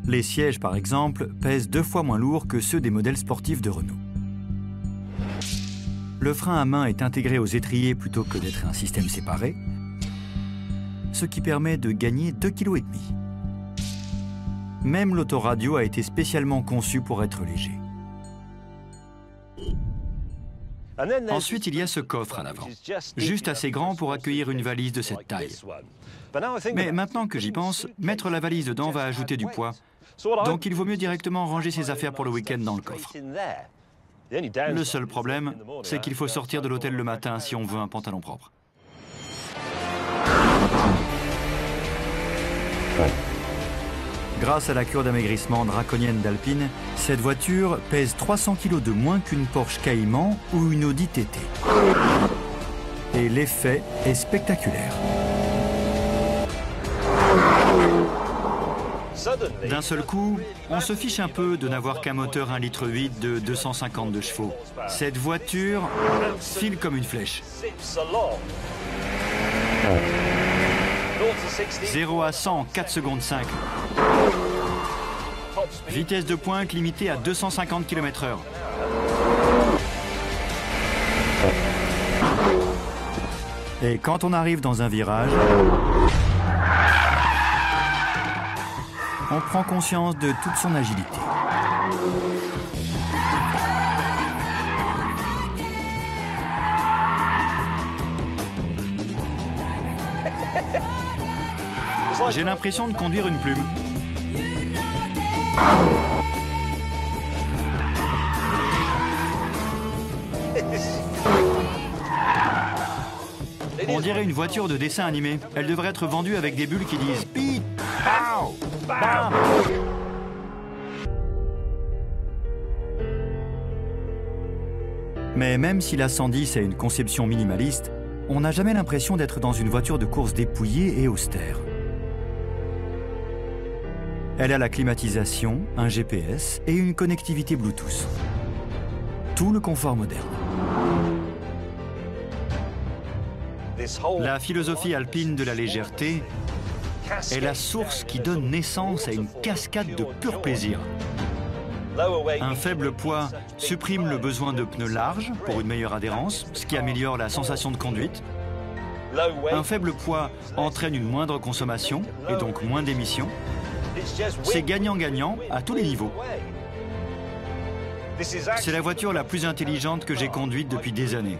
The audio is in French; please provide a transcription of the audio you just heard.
Les sièges, par exemple, pèsent 2 fois moins lourd que ceux des modèles sportifs de Renault. Le frein à main est intégré aux étriers plutôt que d'être un système séparé, ce qui permet de gagner 2,5 kg. Même l'autoradio a été spécialement conçu pour être léger. Ensuite, il y a ce coffre à l'avant, juste assez grand pour accueillir une valise de cette taille. Mais maintenant que j'y pense, mettre la valise dedans va ajouter du poids, donc il vaut mieux directement ranger ses affaires pour le week-end dans le coffre. Le seul problème, c'est qu'il faut sortir de l'hôtel le matin si on veut un pantalon propre. Grâce à la cure d'amaigrissement draconienne d'Alpine, cette voiture pèse 300 kg de moins qu'une Porsche Cayman ou une Audi TT. Et l'effet est spectaculaire. D'un seul coup, on se fiche un peu de n'avoir qu'un moteur 1,8 litre de 252 chevaux. Cette voiture file comme une flèche. 0 à 100 en 4 secondes 5. Vitesse de pointe limitée à 250 km/h. Et quand on arrive dans un virage, on prend conscience de toute son agilité. J'ai l'impression de conduire une plume. On dirait une voiture de dessin animé. Elle devrait être vendue avec des bulles qui disent « Pit, pow, bam ». Mais même si la 110 a une conception minimaliste, on n'a jamais l'impression d'être dans une voiture de course dépouillée et austère. Elle a la climatisation, un GPS et une connectivité Bluetooth. Tout le confort moderne. La philosophie alpine de la légèreté est la source qui donne naissance à une cascade de pur plaisir. Un faible poids supprime le besoin de pneus larges pour une meilleure adhérence, ce qui améliore la sensation de conduite. Un faible poids entraîne une moindre consommation et donc moins d'émissions. C'est gagnant-gagnant à tous les niveaux. C'est la voiture la plus intelligente que j'ai conduite depuis des années.